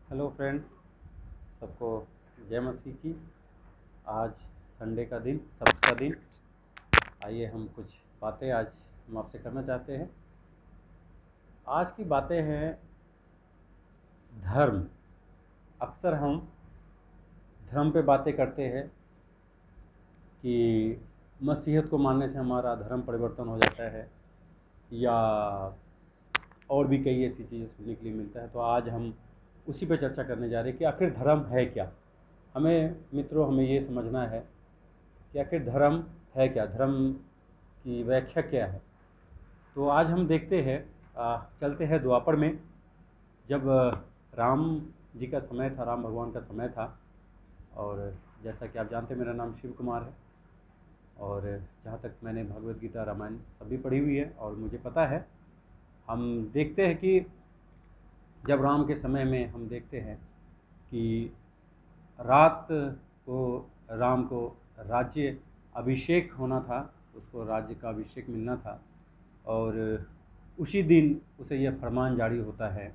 Hello friends, सबको जय मसीह की। आज संडे का दिन, सब्त का दिन। आइए हम कुछ बातें आज हम आपसे करना चाहते हैं। आज की बातें हैं धर्म। अक्सर हम धर्म पे बातें करते हैं कि मसीहत को मानने से हमारा धर्म परिवर्तन हो जाता है, या और भी कई ऐसी चीज़ें सुनने के लिए मिलता है। तो आज हम उसी पर चर्चा करने जा रहे हैं कि आखिर धर्म है क्या। हमें ये समझना है कि आखिर धर्म है क्या, धर्म की व्याख्या क्या है। तो आज हम देखते हैं, चलते हैं द्वापर में, जब राम जी का समय था, राम भगवान का समय था। और जैसा कि आप जानते हैं, मेरा नाम शिव कुमार है, और जहाँ तक मैंने भगवद गीता, रामायण सभी पढ़ी हुई है और मुझे पता है, हम देखते हैं कि जब राम के समय में हम देखते हैं कि रात को राम को राज्य अभिषेक होना था, उसको राज्य का अभिषेक मिलना था। और उसी दिन उसे यह फरमान जारी होता है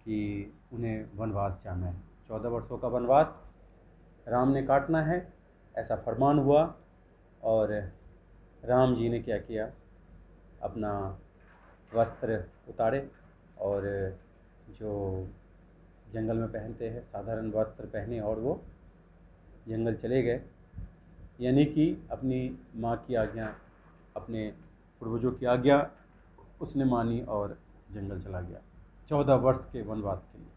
कि उन्हें वनवास जाना है। 14 वर्षों का वनवास राम ने काटना है, ऐसा फरमान हुआ। और राम जी ने क्या किया, अपना वस्त्र उतारे और जो जंगल में पहनते हैं साधारण वस्त्र पहने, और वो जंगल चले गए। यानी कि अपनी माँ की आज्ञा, अपने पूर्वजों की आज्ञा उसने मानी और जंगल चला गया 14 वर्ष के वनवास के लिए।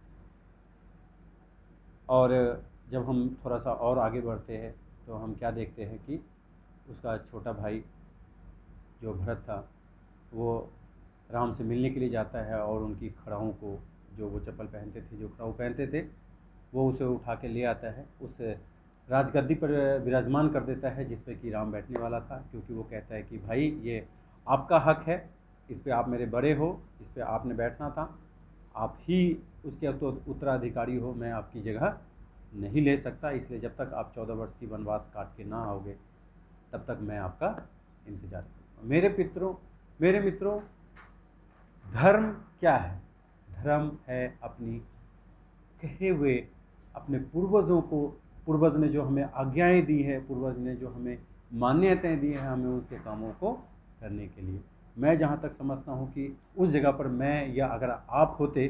और जब हम थोड़ा सा और आगे बढ़ते हैं तो हम क्या देखते हैं कि उसका छोटा भाई जो भरत था, वो राम से मिलने के लिए जाता है, और उनकी खड़ाहों को, जो वो चप्पल पहनते थे, जो खड़ाऊ पहनते थे, वो उसे उठा के ले आता है, उस राजगद्दी पर विराजमान कर देता है जिस पे कि राम बैठने वाला था। क्योंकि वो कहता है कि भाई, ये आपका हक है, इस पे आप मेरे बड़े हो, इस पे आपने बैठना था, आप ही उसके तो उत्तराधिकारी हो, मैं आपकी जगह नहीं ले सकता। इसलिए जब तक आप 14 वर्ष की वनवास काट के ना आओगे, तब तक मैं आपका इंतजार करूँगा। मेरे मित्रों, धर्म क्या है? धर्म है अपनी कहे हुए, अपने पूर्वज ने जो हमें आज्ञाएं दी है, पूर्वज ने जो हमें मान्यताएं दी हैं, हमें उसके कामों को करने के लिए। मैं जहाँ तक समझता हूँ कि उस जगह पर मैं या अगर आप होते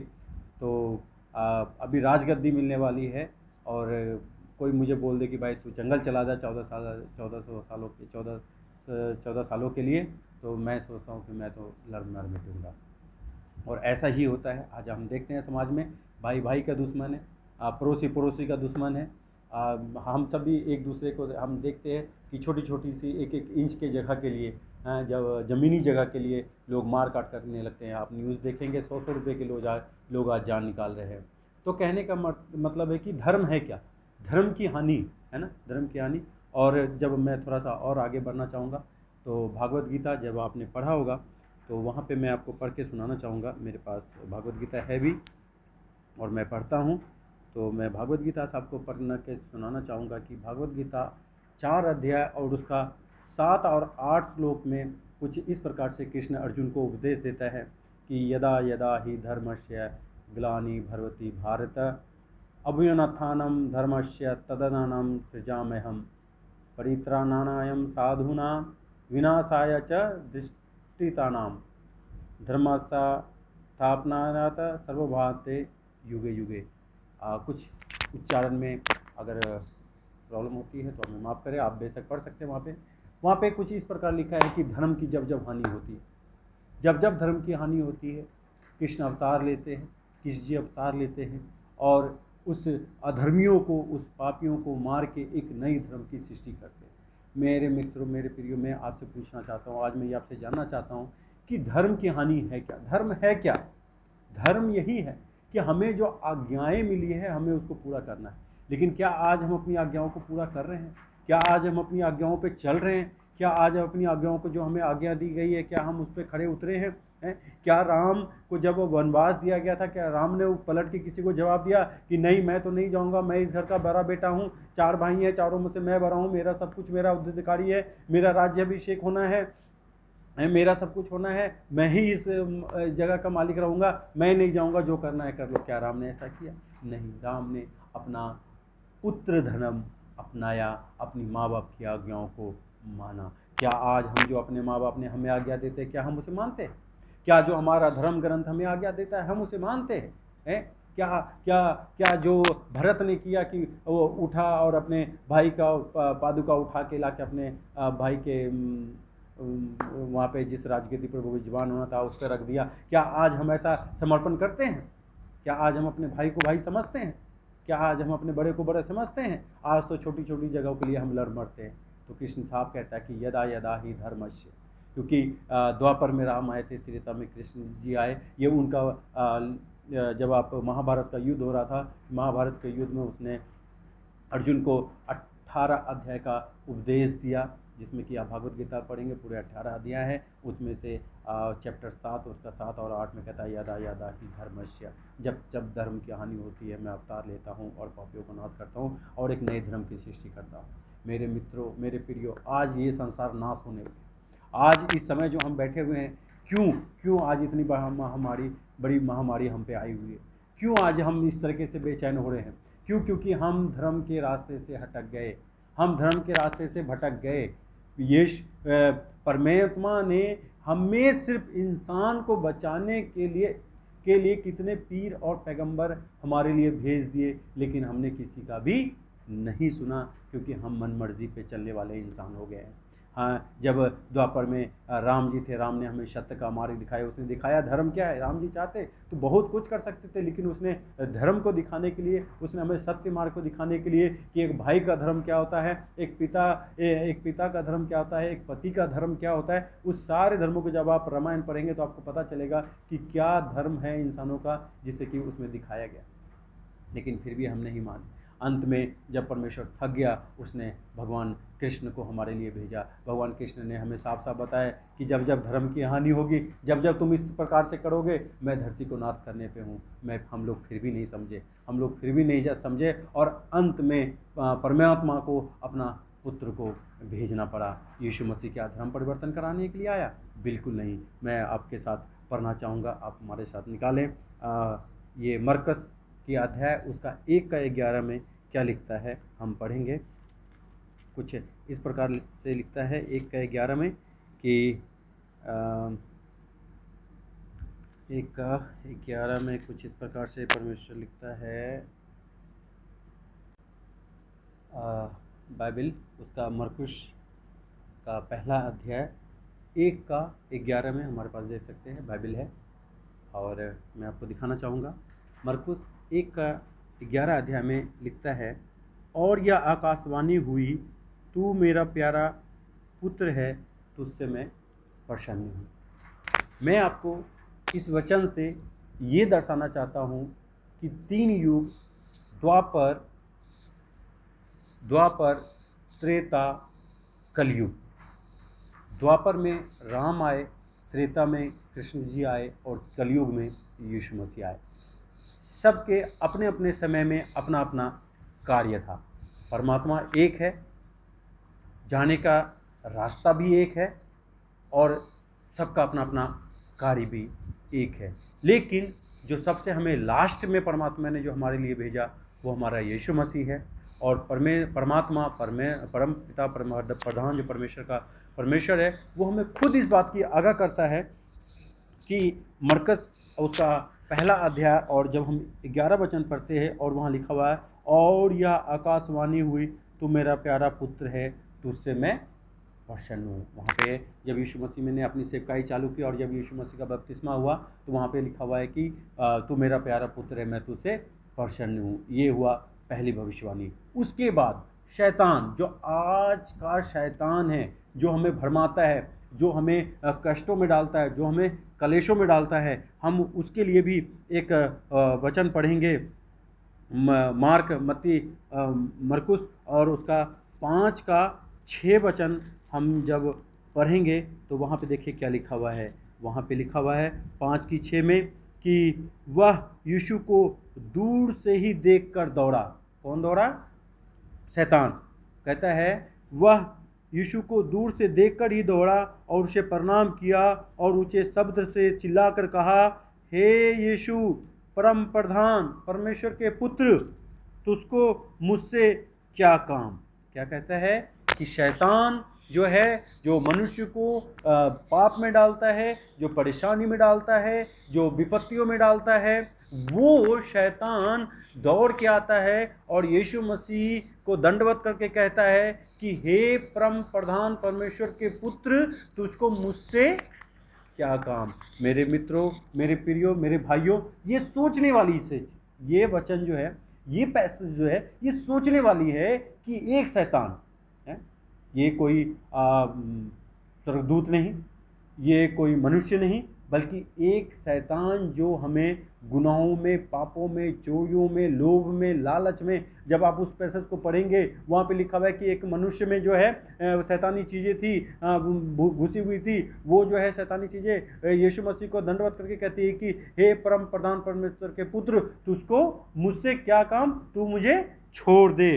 तो अभी राजगद्दी मिलने वाली है, और कोई मुझे बोल दे कि भाई तू जंगल चला जा 14 सालों के लिए, तो मैं सोचता हूँ कि मैं तो लड़ मर मिटूँगा। और ऐसा ही होता है। आज हम देखते हैं समाज में भाई भाई का दुश्मन है, पड़ोसी पड़ोसी का दुश्मन है। हम सभी एक दूसरे को हम देखते हैं कि छोटी छोटी सी एक एक इंच के जगह के लिए, जब ज़मीनी जगह के लिए लोग मार काट करने लगते हैं। आप न्यूज़ देखेंगे, 100 रुपये के लोग आज जान निकाल रहे हैं। तो कहने का मतलब है कि धर्म है क्या? धर्म की हानि है ना, धर्म की हानि। और जब मैं थोड़ा सा और आगे बढ़ना चाहूँगा, तो भागवत गीता जब आपने पढ़ा होगा, तो वहाँ पे मैं आपको पढ़ के सुनाना चाहूँगा। मेरे पास भागवत गीता है भी, और मैं पढ़ता हूँ। तो मैं भागवत गीता से आपको पढ़ के सुनाना चाहूँगा कि भागवत गीता 4 अध्याय और उसका 7 और 8 श्लोक में कुछ इस प्रकार से कृष्ण अर्जुन को उपदेश देता है कि यदा यदा ही धर्मस्य ग्लानि भवति भारत, अभ्युत्थानं धर्मस्य तदनन्तरं सृजाम्यहम्, परित्राणाय साधूनां विनाशाय च दुष्कृतानां, धर्मस्थापनार्थ सर्वभारते युगे युगे। कुछ उच्चारण में अगर प्रॉब्लम होती है तो हमें माफ़ करें, आप बेशक पढ़ सकते हैं। वहाँ पे कुछ इस प्रकार लिखा है कि धर्म की जब जब हानि होती है, जब जब धर्म की हानि होती है, कृष्ण अवतार लेते हैं, कृष्ण जी अवतार लेते हैं, और उस अधर्मियों को, उस पापियों को मार के एक नई धर्म की सृष्टि करते हैं। मेरे मित्रों, मेरे प्रियो, मैं आपसे पूछना चाहता हूँ, आज मैं ये आपसे जानना चाहता हूँ कि धर्म की हानि है क्या? धर्म है क्या? धर्म यही है कि हमें जो आज्ञाएं मिली है, हमें उसको पूरा करना है। लेकिन क्या आज हम अपनी आज्ञाओं को पूरा कर रहे हैं? क्या आज हम अपनी आज्ञाओं पे चल रहे हैं? क्या आज अपनी आज्ञाओं को, जो हमें आज्ञा दी गई है, क्या हम उस पर खड़े उतरे हैं? क्या राम को जब वनवास दिया गया था, क्या राम ने पलट के किसी को जवाब दिया कि नहीं, मैं तो नहीं जाऊंगा, मैं इस घर का बड़ा बेटा हूँ, 4 भाई हैं, चारों में से मैं बड़ा हूँ, मेरा सब कुछ मेरा उत्तराधिकारी है, मेरा राज्य अभिषेक होना है, है, मेरा सब कुछ होना है, मैं ही इस जगह का मालिक रहूँगा, मैं नहीं जाऊँगा, जो करना है कर लो। क्या राम ने ऐसा किया? नहीं, राम ने अपना पुत्र धर्म अपनाया, अपनी माँ बाप की आज्ञाओं को माना। क्या आज हम जो अपने माँ बाप ने हमें आज्ञा देते हैं, क्या हम उसे मानते हैं? क्या जो हमारा धर्म ग्रंथ हमें आज्ञा देता है, हम उसे मानते हैं? हैं? क्या क्या क्या जो भरत ने किया कि वो उठा और अपने भाई का पादुका उठा के ला के अपने भाई के वहाँ पे जिस राजगद्दी पर वो विजवान होना था उस पर रख दिया। क्या आज हम ऐसा समर्पण करते हैं? क्या आज हम अपने भाई को भाई समझते हैं? क्या आज हम अपने बड़े को बड़े समझते हैं? आज तो छोटी छोटी जगहों के लिए हम लड़ मरते हैं। तो कृष्ण साहब कहता है कि यदा यदा ही धर्मस्य, क्योंकि द्वापर में राम आए थे, त्रेता में कृष्ण जी आए। ये उनका जब आप महाभारत का युद्ध हो रहा था, महाभारत के युद्ध में उसने अर्जुन को 18 अध्याय का उपदेश दिया, जिसमें कि आप भागवत गीता पढ़ेंगे, पूरे 18 अध्याय हैं। उसमें से चैप्टर 7 उसका 7 और 8 में कहता है यदा यदा ही धर्मस्य, जब जब धर्म की हानि होती है मैं अवतार लेता हूँ और पापियों को नाश करता हूँ और एक नए धर्म की सृष्टि करता हूँ। मेरे मित्रों, मेरे प्रियो, आज ये संसार नाश होने लगे। आज इस समय जो हम बैठे हुए हैं, क्यों आज इतनी बड़ी महामारी हम पे आई हुई है? क्यों आज हम इस तरीके से बेचैन हो रहे हैं? क्यों? क्योंकि हम धर्म के रास्ते से हटक गए, हम धर्म के रास्ते से भटक गए। परमात्मा ने हमें सिर्फ इंसान को बचाने के लिए कितने पीर और पैगंबर हमारे लिए भेज दिए, लेकिन हमने किसी का भी नहीं सुना, क्योंकि हम मनमर्जी पे चलने वाले इंसान हो गए हैं। हाँ, जब द्वापर में राम जी थे, राम ने हमें सत्य का मार्ग दिखाया। उसने दिखाया धर्म क्या है। राम जी चाहते तो बहुत कुछ कर सकते थे, लेकिन उसने धर्म को दिखाने के लिए, उसने हमें सत्य मार्ग को दिखाने के लिए कि एक भाई का धर्म क्या होता है, एक पिता का धर्म क्या होता है, एक पति का धर्म क्या होता है। उस सारे धर्मों को जब आप रामायण पढ़ेंगे तो आपको पता चलेगा कि क्या धर्म है इंसानों का, जिसे कि उसमें दिखाया गया। लेकिन फिर भी हम नहीं माने। अंत में जब परमेश्वर थक गया, उसने भगवान कृष्ण को हमारे लिए भेजा। भगवान कृष्ण ने हमें साफ साफ बताया कि जब जब धर्म की हानि होगी, जब जब तुम इस प्रकार से करोगे, मैं धरती को नाश करने पे हूँ। हम लोग फिर भी नहीं समझे और अंत में परमात्मा को, अपना पुत्र को भेजना पड़ा। यीशु मसीह क्या धर्म परिवर्तन कराने के लिए आया? बिल्कुल नहीं। मैं आपके साथ पढ़ना चाहूँगा, आप हमारे साथ निकालें। ये मरकस की अध्याय उसका 1 का 11 में क्या लिखता है, हम पढ़ेंगे। कुछ इस प्रकार से लिखता है 1 का 11 में कि 1 का 11 में कुछ इस प्रकार से परमेश्वर लिखता है। बाइबल उसका मरकुस का पहला अध्याय 1 का 11 में हमारे पास देख सकते हैं, बाइबल है और मैं आपको दिखाना चाहूँगा। मरकुस 1 का 11 अध्याय में लिखता है, और यह आकाशवाणी हुई, तू मेरा प्यारा पुत्र है, तुझसे मैं प्रसन्न हूँ। मैं आपको इस वचन से ये दर्शाना चाहता हूँ कि 3 युग, द्वापर, त्रेता, कलयुग। द्वापर में राम आए, त्रेता में कृष्ण जी आए और कलयुग में यीशु मसीह आए। सबके अपने अपने समय में अपना अपना कार्य था। परमात्मा एक है, जाने का रास्ता भी एक है और सबका अपना अपना कार्य भी एक है। लेकिन जो सबसे हमें लास्ट में परमात्मा ने जो हमारे लिए भेजा, वो हमारा यीशु मसीह है। और परमात्मा, परम पिता, प्रधान जो परमेश्वर है, वो हमें खुद इस बात की आगाह करता है कि मरकस उसका पहला अध्याय, और जब हम 11 वचन पढ़ते हैं और वहाँ लिखा हुआ है, और यह आकाशवाणी हुई, तू मेरा प्यारा पुत्र है, तुझसे मैं प्रसन्न हूँ। वहाँ पे जब यीशु मसीह ने अपनी सेवकाई चालू की और जब यीशु मसीह का बपतिस्मा हुआ, तो वहाँ पे लिखा हुआ है कि तू मेरा प्यारा पुत्र है, मैं तुझसे प्रसन्न हूँ। ये हुआ पहली भविष्यवाणी। उसके बाद शैतान, जो आज का शैतान है, जो हमें भरमाता है, जो हमें कष्टों में डालता है, जो हमें कलेशों में डालता है, हम उसके लिए भी एक वचन पढ़ेंगे। मरकुस और उसका 5 का 6 वचन हम जब पढ़ेंगे तो वहाँ पे देखिए क्या लिखा हुआ है। वहाँ पे लिखा हुआ है 5 की 6 में कि वह यीशु को दूर से ही देखकर दौड़ा। कौन दौड़ा? शैतान। कहता है वह यीशु को दूर से देखकर ही दौड़ा और उसे प्रणाम किया और ऊंचे शब्द से चिल्लाकर कहा, हे यीशु, परम प्रधान परमेश्वर के पुत्र, तुझको मुझसे क्या काम। क्या कहता है कि शैतान जो है, जो मनुष्य को पाप में डालता है, जो परेशानी में डालता है, जो विपत्तियों में डालता है, वो शैतान दौड़ के आता है और यीशु मसीह को दंडवत करके कहता है कि हे परम प्रधान परमेश्वर के पुत्र, तुझको मुझसे क्या काम। मेरे मित्रों, मेरे प्रियो, मेरे भाइयों, ये सोचने वाली से ये वचन जो है, ये पैसेज जो है, ये सोचने वाली है कि एक शैतान है, ये कोई स्वर्गदूत नहीं, ये कोई मनुष्य नहीं, बल्कि एक शैतान जो हमें गुनाहों में, पापों में, चोरियों में, लोभ में, लालच में, जब आप उस पैसेज को पढ़ेंगे वहाँ पे लिखा हुआ है कि एक मनुष्य में जो है शैतानी चीज़ें थी, घुसी हुई थी। वो जो है शैतानी चीज़ें यीशु मसीह को दंडवत करके कहती है कि हे परम प्रधान परमेश्वर के पुत्र, तुझको मुझसे क्या काम, तू मुझे छोड़ दे।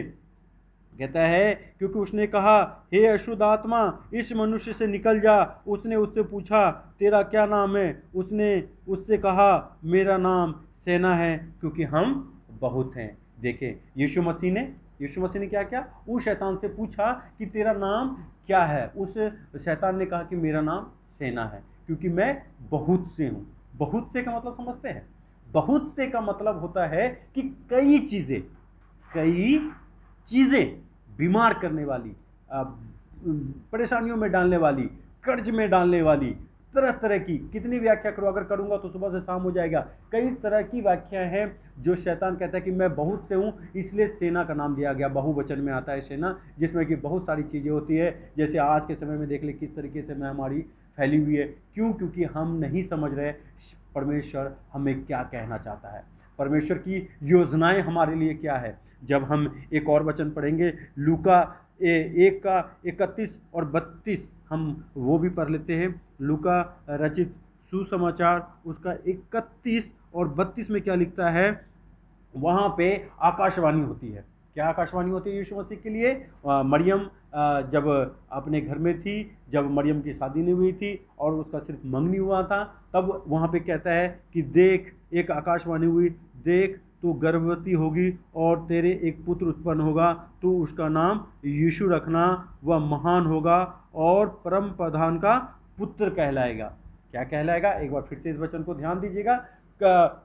कहता है क्योंकि उसने कहा, हे अशुद्ध आत्मा, इस मनुष्य से निकल जा। उसने उससे पूछा, तेरा क्या नाम है? उसने उससे कहा, मेरा नाम सेना है, क्योंकि हम बहुत हैं। देखें, यीशु मसीह ने क्या किया? उस शैतान से पूछा कि तेरा नाम क्या है? उस शैतान ने कहा कि मेरा नाम सेना है, क्योंकि मैं बहुत से हूँ। बहुत से का मतलब समझते हैं? बहुत से का मतलब होता है कि कई चीज़ें बीमार करने वाली, परेशानियों में डालने वाली, कर्ज में डालने वाली, तरह तरह की। कितनी व्याख्या करूँ? अगर करूँगा तो सुबह से शाम हो जाएगा। कई तरह की व्याख्या हैं जो शैतान कहता है कि मैं बहुत से हूँ, इसलिए सेना का नाम दिया गया। बहुवचन में आता है सेना, जिसमें कि बहुत सारी चीज़ें होती है। जैसे आज के समय में देख ले किस तरीके से महामारी फैली हुई है। क्यों? क्योंकि हम नहीं समझ रहे परमेश्वर हमें क्या कहना चाहता है, परमेश्वर की योजनाएं हमारे लिए क्या है। जब हम एक और वचन पढ़ेंगे, लूका 1 का 31 और 32, हम वो भी पढ़ लेते हैं। लूका रचित सुसमाचार उसका 31 और 32 में क्या लिखता है? वहाँ पे आकाशवाणी होती है। क्या आकाशवाणी होती है यीशु मसीह के लिए? मरियम जब अपने घर में थी, जब मरियम की शादी नहीं हुई थी और उसका सिर्फ मंगनी हुआ था, तब वहाँ पे कहता है कि देख, एक आकाशवाणी हुई, देख तू गर्भवती होगी और तेरे एक पुत्र उत्पन्न होगा, तू उसका नाम यीशु रखना, वह महान होगा और परम प्रधान का पुत्र कहलाएगा। क्या कहलाएगा? एक बार फिर से इस वचन को ध्यान दीजिएगा।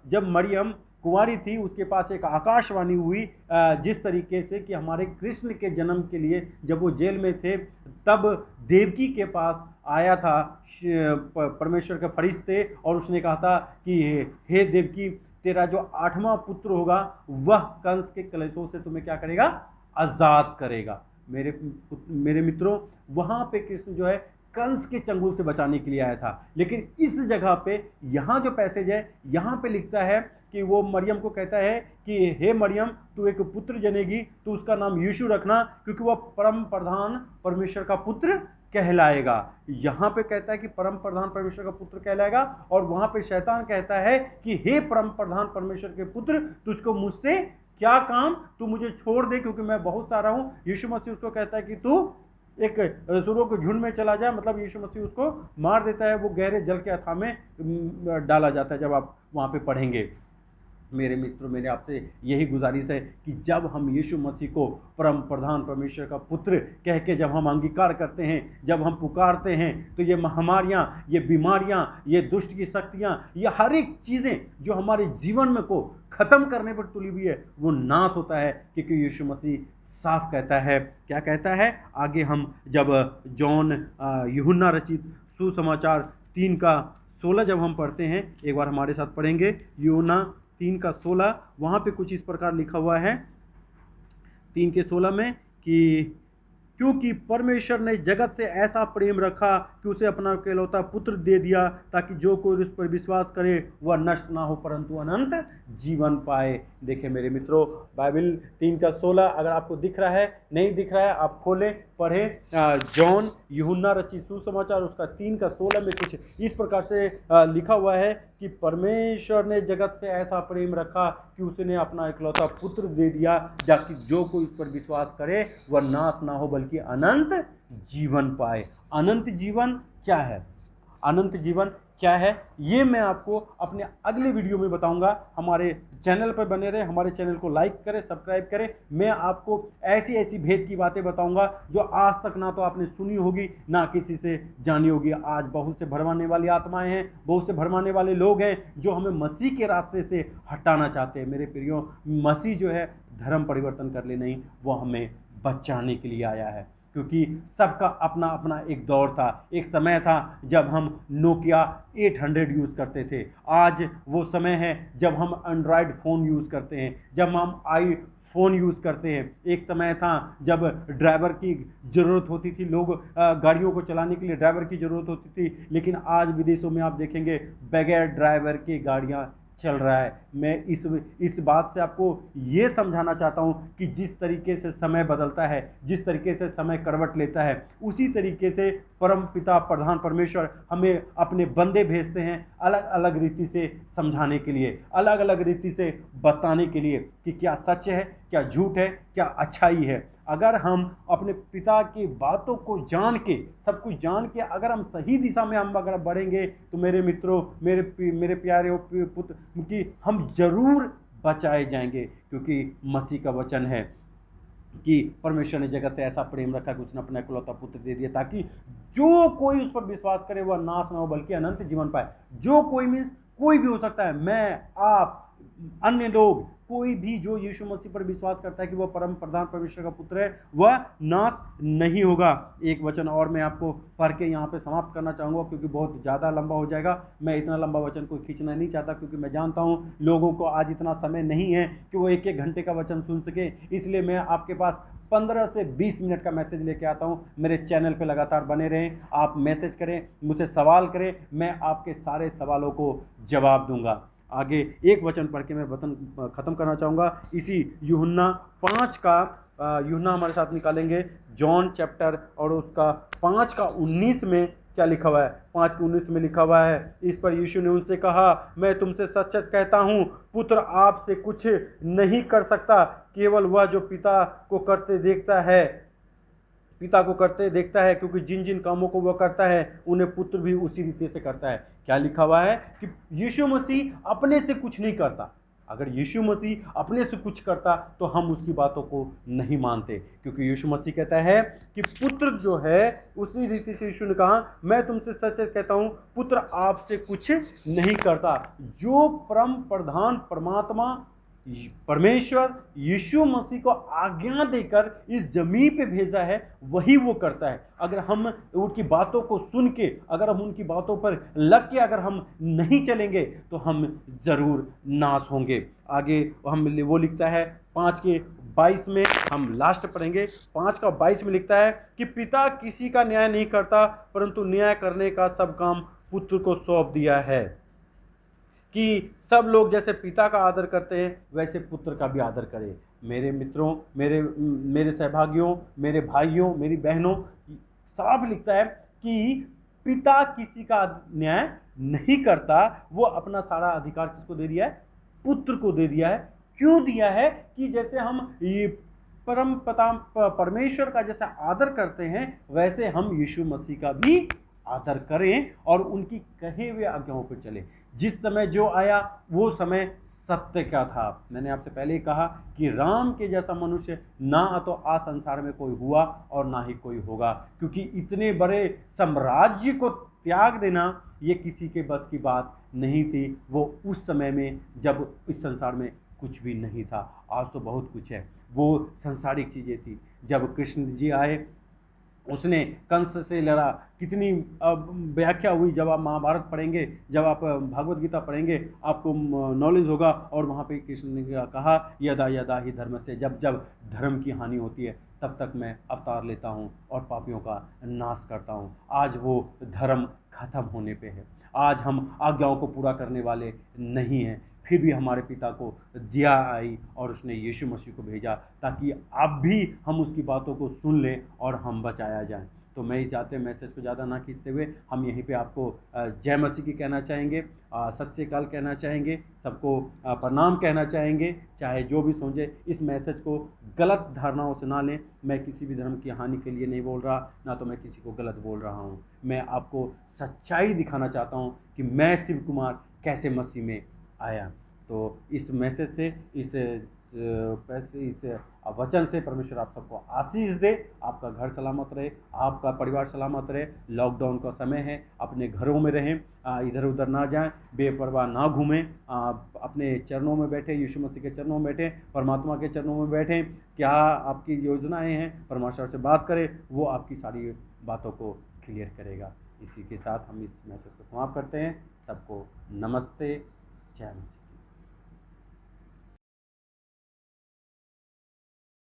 जब मरियम कुंवारी थी, उसके पास एक आकाशवाणी हुई, जिस तरीके से कि हमारे कृष्ण के जन्म के लिए जब वो जेल में थे, तब देवकी के पास आया था परमेश्वर के फरिश्ते, और उसने कहा था कि हे देवकी, तेरा जो 8वां पुत्र होगा वह कंस के कलेशों से तुम्हें क्या करेगा? आजाद करेगा। मेरे मित्रों, वहां पे कृष्ण जो है कंस के चंगुल से बचाने के लिए आया था। लेकिन इस जगह पे, यहाँ जो पैसेज है, यहाँ पे लिखता है कि वो मरियम को कहता है कि हे मरियम, तू एक पुत्र जनेगी, तू उसका नाम यीशु रखना, क्योंकि वह परम प्रधान परमेश्वर का पुत्र कहलाएगा। यहाँ पे कहता है कि परम प्रधान परमेश्वर का पुत्र कहलाएगा, और वहां पे शैतान कहता है कि हे परम प्रधान परमेश्वर के पुत्र, तुझको मुझसे क्या काम, तू मुझे छोड़ दे, क्योंकि मैं बहुत सारा हूं। यीशु मसीह उसको कहता है कि तू एक सुरों के झुंड में चला जा, मतलब यीशु मसीह उसको मार देता है। वो गहरे जल के अथाह में डाला जाता है, जब आप वहां पे पढ़ेंगे। मेरे मित्रों, मेरे आपसे यही गुजारिश है कि जब हम यीशु मसीह को परम प्रधान परमेश्वर का पुत्र कह के जब हम अंगीकार करते हैं, जब हम पुकारते हैं, तो ये महामारियाँ, ये बीमारियाँ, ये दुष्ट की शक्तियाँ, ये हर एक चीज़ें जो हमारे जीवन में को ख़त्म करने पर तुली हुई है, वो नाश होता है, क्योंकि यीशु मसीह साफ कहता है। क्या कहता है? आगे हम जब जॉन यूहन्ना रचित सुसमाचार 3 का 16 जब हम पढ़ते हैं, एक बार हमारे साथ पढ़ेंगे। यूहन्ना 3 का 16, वहाँ पे कुछ इस प्रकार लिखा हुआ है 3 के 16 में कि क्योंकि परमेश्वर ने जगत से ऐसा प्रेम रखा कि उसे अपना इकलौता पुत्र दे दिया, ताकि जो कोई उस पर विश्वास करे वह नष्ट ना हो परंतु अनंत जीवन पाए। देखिए मेरे मित्रों, बाइबल 3 का 16 अगर आपको दिख रहा है, नहीं दिख रहा है, आप खोलें पढ़ें जॉन यूहन्ना रचित सुसमाचार उसका 3:16 में कुछ इस प्रकार से लिखा हुआ है कि परमेश्वर ने जगत से ऐसा प्रेम रखा कि उसने अपना इकलौता पुत्र दे दिया ताकि जो कोई उस पर विश्वास करे वह नाश ना हो बल्कि अनंत जीवन पाए। अनंत जीवन क्या है? अनंत जीवन क्या है ये मैं आपको अपने अगले वीडियो में बताऊंगा। हमारे चैनल पर बने रहे, हमारे चैनल को लाइक करें, सब्सक्राइब करें। मैं आपको ऐसी ऐसी भेद की बातें बताऊंगा जो आज तक ना तो आपने सुनी होगी ना किसी से जानी होगी। आज बहुत से भरमाने वाली आत्माएं हैं, बहुत से भरमाने वाले लोग हैं जो हमें मसीह के रास्ते से हटाना चाहते हैं। मेरे प्रियो, मसीह जो है धर्म परिवर्तन कर ले नहीं, वो हमें बचाने के लिए आया है। क्योंकि सबका अपना अपना एक दौर था, एक समय था जब हम नोकिया 800 यूज़ करते थे। आज वो समय है जब हम एंड्रॉयड फ़ोन यूज़ करते हैं, जब हम आईफोन यूज़ करते हैं। एक समय था जब ड्राइवर की ज़रूरत होती थी, लोग गाड़ियों को चलाने के लिए ड्राइवर की ज़रूरत होती थी, लेकिन आज विदेशों में आप देखेंगे बगैर ड्राइवर की गाड़ियाँ चल रहा है। मैं इस बात से आपको ये समझाना चाहता हूँ कि जिस तरीके से समय बदलता है, जिस तरीके से समय करवट लेता है, उसी तरीके से परम पिता प्रधान परमेश्वर हमें अपने बंदे भेजते हैं अलग अलग रीति से समझाने के लिए, अलग अलग रीति से बताने के लिए कि क्या सच है, क्या झूठ है, क्या अच्छाई है। अगर हम अपने पिता की बातों को जान के, सब कुछ जान के अगर हम सही दिशा में हम अगर बढ़ेंगे तो मेरे मित्रों, मेरे प्यारे पुत्र कि हम जरूर बचाए जाएंगे। क्योंकि मसीह का वचन है कि परमेश्वर ने जगत से ऐसा प्रेम रखा कि उसने अपना इकलौता पुत्र दे दिया ताकि जो कोई उस पर विश्वास करे वह नाश ना हो बल्कि अनंत जीवन पाए। जो कोई मीन्स कोई भी हो सकता है, मैं, आप, अन्य लोग, कोई भी जो यीशु मसीह पर विश्वास करता है कि वह परम प्रधान परमेश्वर का पुत्र है, वह नाश नहीं होगा। एक वचन और मैं आपको पढ़ के यहाँ पे समाप्त करना चाहूँगा क्योंकि बहुत ज़्यादा लंबा हो जाएगा। मैं इतना लंबा वचन को खींचना नहीं चाहता क्योंकि मैं जानता हूँ लोगों को आज इतना समय नहीं है कि वो 1-1 घंटे का वचन सुन सके। इसलिए मैं आपके पास 15 से 20 मिनट का मैसेज लेके आता हूँ। मेरे चैनल पे लगातार बने रहें, आप मैसेज करें, मुझसे सवाल करें, मैं आपके सारे सवालों को जवाब दूंगा। आगे एक वचन पढ़ के मैं वचन ख़त्म करना चाहूँगा। इसी यूहन्ना 5 का यूहन्ना हमारे साथ निकालेंगे, जॉन चैप्टर और उसका 5:19 में क्या लिखा हुआ है? 5:19 में लिखा हुआ है, इस पर यीशु ने उनसे कहा, मैं तुमसे सच सच कहता हूँ, पुत्र आपसे कुछ नहीं कर सकता, केवल वह जो पिता को करते देखता है, क्योंकि जिन जिन कामों को वह करता है उन्हें पुत्र भी उसी रीति से करता है। क्या लिखा हुआ है कि यीशु मसीह अपने से कुछ नहीं करता। अगर यीशु मसीह अपने से कुछ करता तो हम उसकी बातों को नहीं मानते, क्योंकि यीशु मसीह कहता है कि पुत्र जो है, उसी रीति से यीशु ने कहा, मैं तुमसे सच सच कहता हूँ, पुत्र आपसे कुछ नहीं करता। जो परम प्रधान परमात्मा परमेश्वर यीशु मसीह को आज्ञा देकर इस जमीन पे भेजा है वही वो करता है। अगर हम उनकी बातों को सुन के, अगर हम उनकी बातों पर लग के अगर हम नहीं चलेंगे तो हम जरूर नाश होंगे। आगे हम वो लिखता है 5:22 में, हम लास्ट पढ़ेंगे। 5:22 में लिखता है कि पिता किसी का न्याय नहीं करता परंतु न्याय करने का सब काम पुत्र को सौंप दिया है, कि सब लोग जैसे पिता का आदर करते हैं वैसे पुत्र का भी आदर करें। मेरे मित्रों, मेरे सहभागियों, मेरे भाइयों, मेरी बहनों, साफ लिखता है कि पिता किसी का न्याय नहीं करता, वो अपना सारा अधिकार किसको दे दिया है? पुत्र को दे दिया है। क्यों दिया है? कि जैसे हम ये परम पिता परमेश्वर का जैसा आदर करते हैं वैसे हम यीशु मसीह का भी आदर करें और उनकी कहे हुए आज्ञाओं पर चले। जिस समय जो आया वो समय सत्य का था। मैंने आपसे पहले ही कहा कि राम के जैसा मनुष्य ना तो आज संसार में कोई हुआ और ना ही कोई होगा, क्योंकि इतने बड़े साम्राज्य को त्याग देना ये किसी के बस की बात नहीं थी। वो उस समय में जब इस संसार में कुछ भी नहीं था। आज तो बहुत कुछ है। वो संसारिक चीज़ें थी। जब कृष्ण जी आए, उसने कंस से लड़ा, कितनी व्याख्या हुई। जब आप महाभारत पढ़ेंगे, जब आप भागवत गीता पढ़ेंगे, आपको नॉलेज होगा। और वहाँ पे कृष्ण ने कहा, यदा यदा ही धर्म से, जब जब धर्म की हानि होती है तब तक मैं अवतार लेता हूँ और पापियों का नाश करता हूँ। आज वो धर्म खत्म होने पे है। आज हम आज्ञाओं को पूरा करने वाले नहीं हैं। फिर भी हमारे पिता को दया आई और उसने यीशु मसीह को भेजा ताकि अब भी हम उसकी बातों को सुन लें और हम बचाया जाए। तो मैं इस जाते मैसेज को ज़्यादा ना खींचते हुए हम यहीं पे आपको जय मसीह की कहना चाहेंगे, सत श्री अकाल कहना चाहेंगे, सबको प्रणाम कहना चाहेंगे। चाहे जो भी सोचे, इस मैसेज को गलत धारणाओं से ना लें। मैं किसी भी धर्म की हानि के लिए नहीं बोल रहा, ना तो मैं किसी को गलत बोल रहा हूँ। मैं आपको सच्चाई दिखाना चाहता हूँ कि मैं शिव कुमार कैसे मसीह में आया। तो इस मैसेज से, इस वचन से परमेश्वर आप सबको आशीष दे, आपका घर सलामत रहे, आपका परिवार सलामत रहे। लॉकडाउन का समय है, अपने घरों में रहें, इधर उधर ना जाएं, बेपरवाह ना घूमें, अपने चरणों में बैठे, यीशु मसीह के चरणों में बैठे, परमात्मा के चरणों में बैठें। क्या आपकी योजनाएं हैं, परमेश्वर से बात करें, वो आपकी सारी बातों को क्लियर करेगा। इसी के साथ हम इस मैसेज को समाप्त करते हैं। सबको नमस्ते, जय